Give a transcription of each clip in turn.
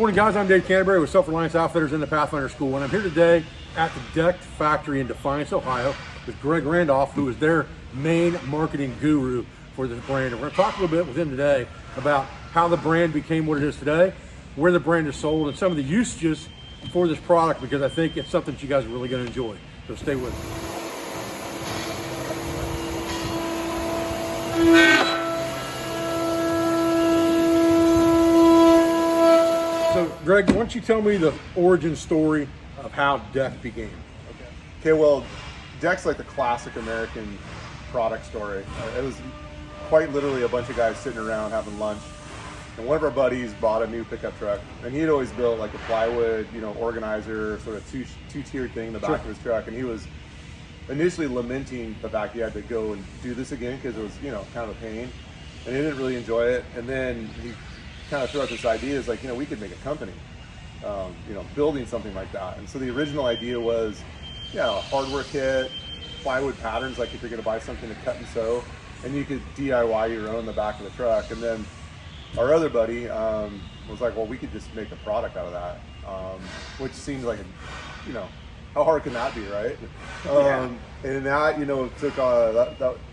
Morning guys, I'm Dave Canterbury with Self-Reliance Outfitters in the Pathfinder School, and I'm here today at the Deck Factory in Defiance, Ohio with Greg Randolph, who is their main marketing guru for this brand. And we're going to talk a little bit with him today about how the brand became what it is today, where the brand is sold, and some of the usages for this product, because I think it's something that you guys are really going to enjoy. So stay with us. So, Greg, why don't you tell me the origin story of how Deck began? Okay, well, Deck's like the classic American product story. It was quite literally a bunch of guys sitting around having lunch, and one of our buddies bought a new pickup truck, and he had always built like a plywood, organizer, sort of two-tiered thing in the back of his truck, and he was initially lamenting the fact he had to go and do this again because it was, kind of a pain, and he didn't really enjoy it. And then he kind of threw out this idea is like, we could make a company, building something like that. And so the original idea was, a hardware kit, plywood patterns, like if you're going to buy something to cut and sew, and you could DIY your own in the back of the truck. And then our other buddy was like, well, we could just make a product out of that, which seems like, how hard can that be, right? And that, took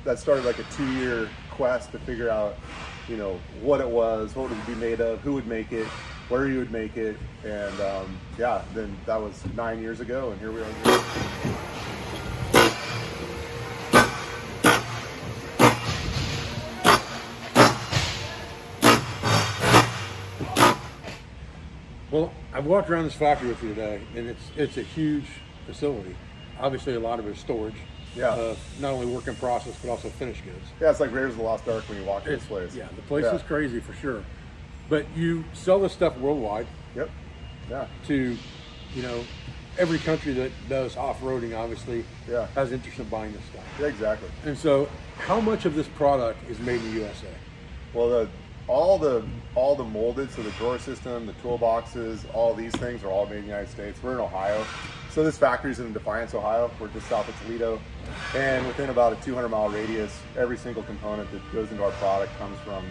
that started like a 2-year quest to figure out, what it was, what it would be made of, who would make it, where you would make it, and then that was 9 years ago, and here we are. Well, I've walked around this factory with you today, and it's a huge facility. Obviously, a lot of it is storage. Yeah. Not only work in process, but also finished goods. Yeah, it's like Raiders of the Lost Ark when you walk in this place. Yeah, the place is crazy for sure. But you sell this stuff worldwide. Yep. Yeah. To, every country that does off-roading, obviously, has interest in buying this stuff. Yeah, exactly. And so, how much of this product is made in the USA? Well, all the molded, so the drawer system, the toolboxes, all these things are all made in the United States. We're in Ohio. So this factory's in Defiance, Ohio. We're just south of Toledo. And within about a 200-mile radius, every single component that goes into our product comes from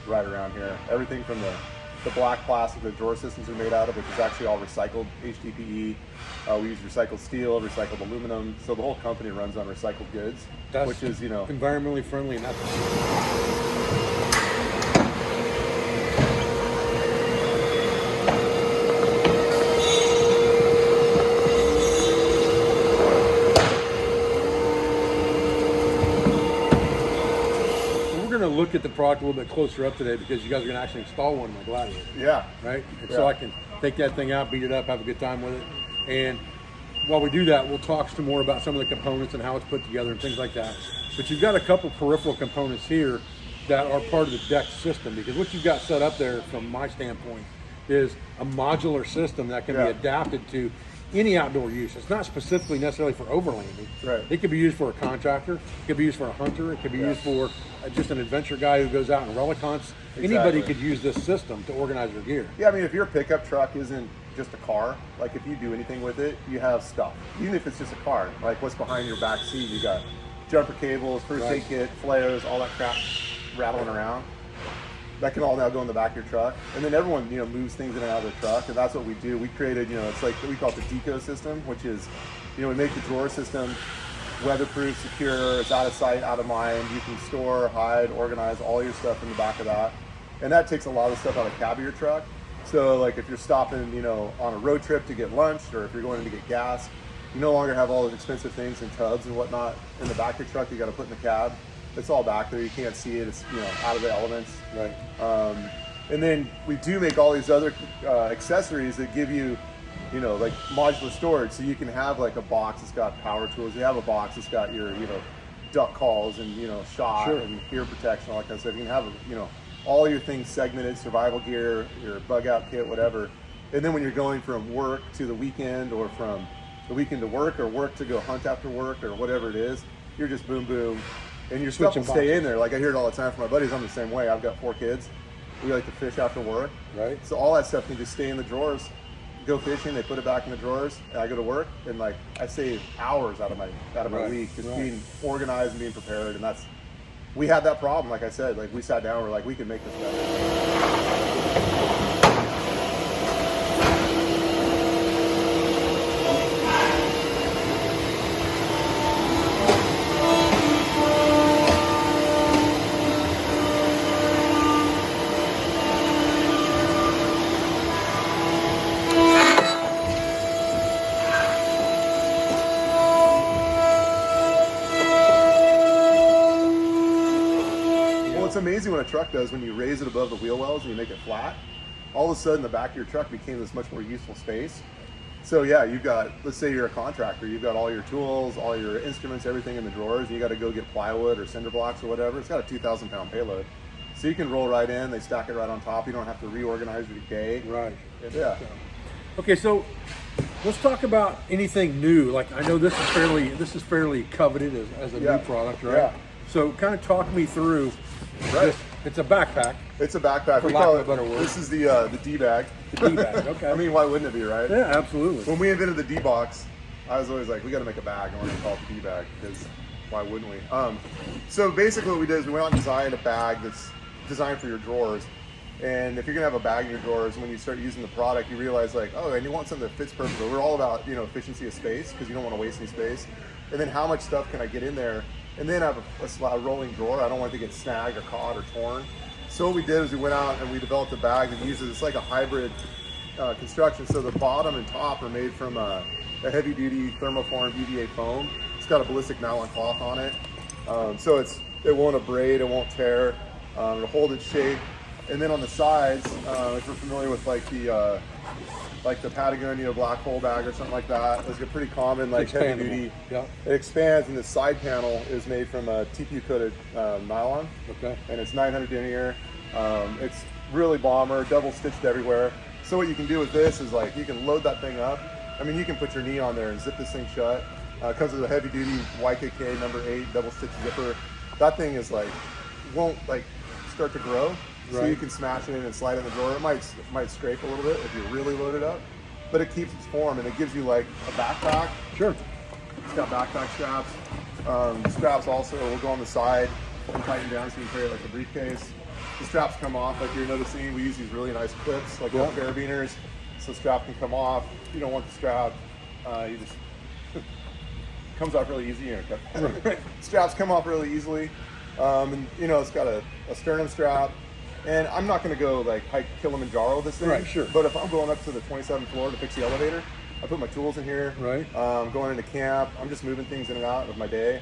right around here. Everything from the black plastic the drawer systems are made out of, which is actually all recycled HDPE. We use recycled steel, recycled aluminum. So the whole company runs on recycled goods, which is, environmentally friendly, and that's look at the product a little bit closer up today, because you guys are going to actually install one in my Gladiator. Yeah. Right? And so I can take that thing out, beat it up, have a good time with it. And while we do that, we'll talk some more about some of the components and how it's put together and things like that. But you've got a couple peripheral components here that are part of the Deck system, because what you've got set up there from my standpoint is a modular system that can be adapted to any outdoor use. It's not specifically necessarily for overlanding. Right. It could be used for a contractor, it could be used for a hunter, it could be used for just an adventure guy who goes out and relic hunts. Exactly. Anybody could use this system to organize their gear. Yeah, I mean, if your pickup truck isn't just a car, like if you do anything with it, you have stuff. Even if it's just a car, like what's behind your back seat, you got jumper cables, first aid kit, flares, all that crap rattling around. That can all now go in the back of your truck. And then everyone, moves things in and out of their truck, and that's what we do. We created, it's like, we call it the deco system, which is, we make the drawer system weatherproof, secure, it's out of sight, out of mind. You can store, hide, organize all your stuff in the back of that. And that takes a lot of stuff out of the cab of your truck. So like if you're stopping, on a road trip to get lunch, or if you're going in to get gas, you no longer have all those expensive things in tubs and whatnot in the back of your truck you got to put in the cab. It's all back there. You can't see it. It's, out of the elements. Right. And then we do make all these other accessories that give you, like modular storage. So you can have like a box that's got power tools. You have a box that's got your, duck calls and, shot and ear protection, all that kind of stuff. You can have, all your things segmented, survival gear, your bug out kit, whatever. And then when you're going from work to the weekend, or from the weekend to work, or work to go hunt after work, or whatever it is, you're just boom, boom. And your stuff will stay in there. Like I hear it all the time from my buddies. I'm the same way. I've got 4 kids. We like to fish after work. Right. So all that stuff can just stay in the drawers. Go fishing, they put it back in the drawers, and I go to work, and like I save hours out of my week just being organized and being prepared. And we had that problem. Like I said, like we sat down, we're like, we can make this better. basically what a truck does when you raise it above the wheel wells and you make it flat, all of a sudden the back of your truck became this much more useful space. So yeah, you've got, let's say you're a contractor, you've got all your tools, all your instruments, everything in the drawers, and you got to go get plywood or cinder blocks or whatever. It's got a 2,000 pound payload. So you can roll right in, they stack it right on top. You don't have to reorganize your decay. Right. Yeah. Okay, so let's talk about anything new. Like, I know this is fairly coveted as a new product, right? Yeah. So kind of talk me through this. It's a backpack. It's a backpack. We lack call of a better word. This is the D bag. The D bag, okay. I mean, why wouldn't it be, right? Yeah, absolutely. When we invented the D box, I was always like, we got to make a bag, and we're gonna call it the D bag because why wouldn't we? So basically, what we did is we went out and designed a bag that's designed for your drawers. And if you're gonna have a bag in your drawers, when you start using the product, you realize like, oh, and you want something that fits perfectly. We're all about, you know, efficiency of space because you don't want to waste any space. And then how much stuff can I get in there? And then I have a rolling drawer. I don't want it to get snagged or caught or torn. So what we did is we went out and we developed a bag that uses, it's like a hybrid construction. So the bottom and top are made from a heavy duty thermoform EVA foam. It's got a ballistic nylon cloth on it. So it won't abrade, it won't tear, it'll hold its shape. And then on the sides, if you're familiar with like the Patagonia black hole bag or something like that, it's a pretty common like heavy duty. Yeah. It expands, and the side panel is made from a TPU coated nylon. Okay. And it's 900 denier. It's really bomber, double stitched everywhere. So what you can do with this is like you can load that thing up. I mean, you can put your knee on there and zip this thing shut. It comes with a heavy duty YKK number 8 double stitch zipper. That thing is like won't like start to grow. So you can smash it in and slide it in the drawer. It might scrape a little bit if you really load it up, but it keeps its form and it gives you like a backpack. Sure. It's got backpack straps. Straps also will go on the side and tighten down so you can carry it like a briefcase. The straps come off like you're noticing. We use these really nice clips like little carabiners, so the strap can come off. If you don't want the strap, you just comes off really easy. Straps come off really easily, and you know it's got a sternum strap. And I'm not going to go like hike Kilimanjaro with this thing. Right, sure. But if I'm going up to the 27th floor to fix the elevator, I put my tools in here. Right. Going into camp, I'm just moving things in and out of my day.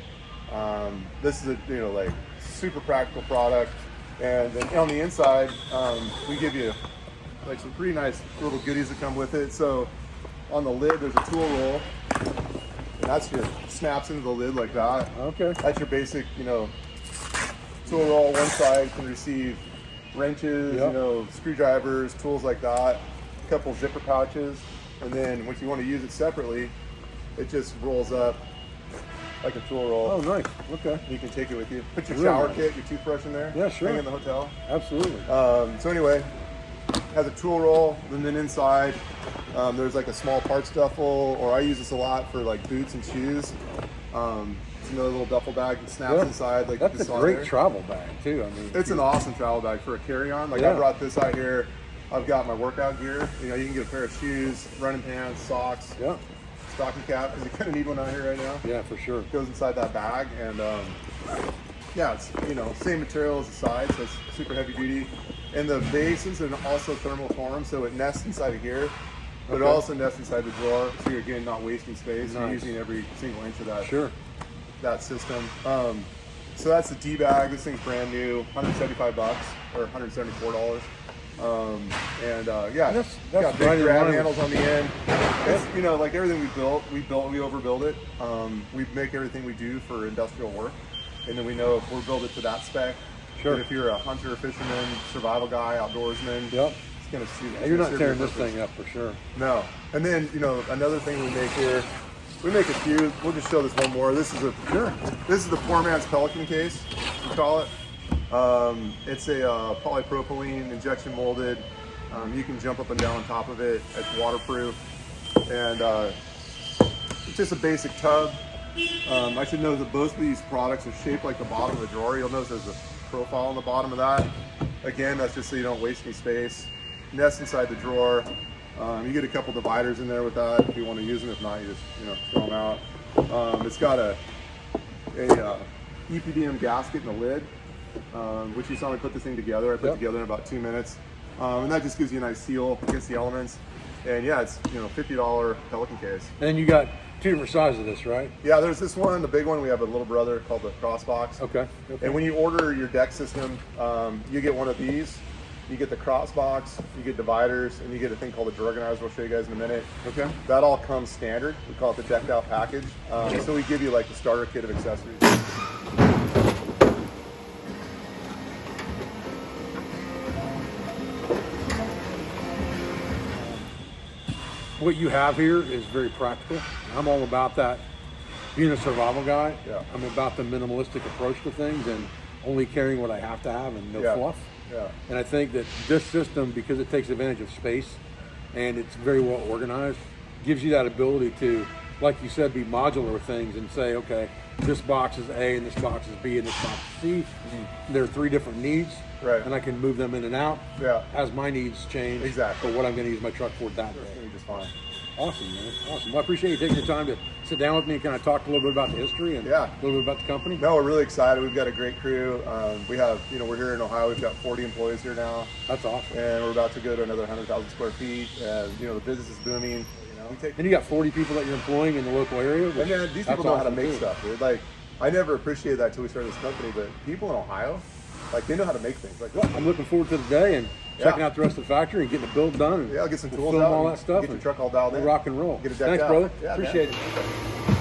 This is a like super practical product. And then on the inside, we give you like some pretty nice little goodies that come with it. So on the lid, there's a tool roll. And that's your snaps into the lid like that. Okay. That's your basic, tool roll. One side can receive wrenches, screwdrivers, tools like that, a couple zipper pouches, and then if you want to use it separately, it just rolls up like a tool roll. Oh, nice. Okay. You can take it with you. Put your Really shower nice. kit, your toothbrush in there. Yeah, sure. Hang in the hotel. Absolutely. So anyway, has a tool roll, and then inside there's like a small parts duffel, or I use this a lot for like boots and shoes. It's another little duffel bag that snaps inside. Like that's this a great travel bag too. I mean, it's an awesome travel bag for a carry-on. Like I brought this out here. I've got my workout gear. You can get a pair of shoes, running pants, socks, stocking cap, because you kind of need one out here right now. Yeah, for sure. It goes inside that bag, and it's same material as the side, so it's super heavy duty. And the base is also thermal form, so it nests inside of here. But it also nests inside the drawer, so you're again not wasting space. You're using every single inch of that. Sure. That system. So that's the D bag. This thing's brand new, $175 or $174. That's got big grab handles on the end. It's, like everything we overbuild it. We make everything we do for industrial work, and then we know if we'll build it to that spec. Sure. But if you're a hunter, fisherman, survival guy, outdoorsman, it's gonna suit. You're not tearing this thing up for sure. No. And then another thing we make here. We make a few. We'll just show this one more. This is the poor man's Pelican case, we call it. It's a polypropylene injection molded. You can jump up and down on top of it. It's waterproof, and it's just a basic tub. I should note that both of these products are shaped like the bottom of the drawer. You'll notice there's a profile on the bottom of that. Again, that's just so you don't waste any space. Nest inside the drawer. You get a couple dividers in there with that if you want to use them. If not, you just throw them out. It's got a EPDM gasket in the lid, which you saw me put this thing together. I put it together in about 2 minutes, and that just gives you a nice seal against the elements. And yeah, it's $50 Pelican case. And then you got two different sizes of this, right? Yeah, there's this one, the big one. We have a little brother called the Crossbox. Okay. And when you order your deck system, you get one of these. You get the Crossbox, you get dividers, and you get a thing called the drawer organizer. We'll show you guys in a minute. Okay. That all comes standard. We call it the decked out package. So we give you like the starter kit of accessories. What you have here is very practical. I'm all about that. Being a survival guy, Yeah. I'm about the minimalistic approach to things and only carrying what I have to have and no Yeah. fluff. Yeah. And I think that this system, because it takes advantage of space and it's very well organized, gives you that ability to, like you said, be modular with things and say, okay, this box is A and this box is B and this box is C. There are 3 different needs, Right. and I can move them in and out Yeah. as my needs change. Exactly. For what I'm going to use my truck for that day. It's gonna be just fine. Awesome, man. Awesome. Well, I appreciate you taking the time to sit down with me and kind of talk a little bit about the history and Yeah. a little bit about the company. No, we're really excited. We've got a great crew. We have, we're here in Ohio. We've got 40 employees here now, That's awesome. and we're about to go to another 100,000 square feet. And the business is booming. We take, And you got 40 people that you're employing in the local area. and then these that's people know how to awesome, make too. stuff, dude. Like, I never appreciated that until we started this company. But people in Ohio, like, they know how to make things. Like, Well, I'm looking forward to the day and checking out the rest of the factory and getting the build done. And yeah, I'll get some we'll tools film out, all and that stuff. get your and truck all dialed we'll in. rock and roll. Get it decked Thanks, out. brother. Yeah, man. Appreciate it.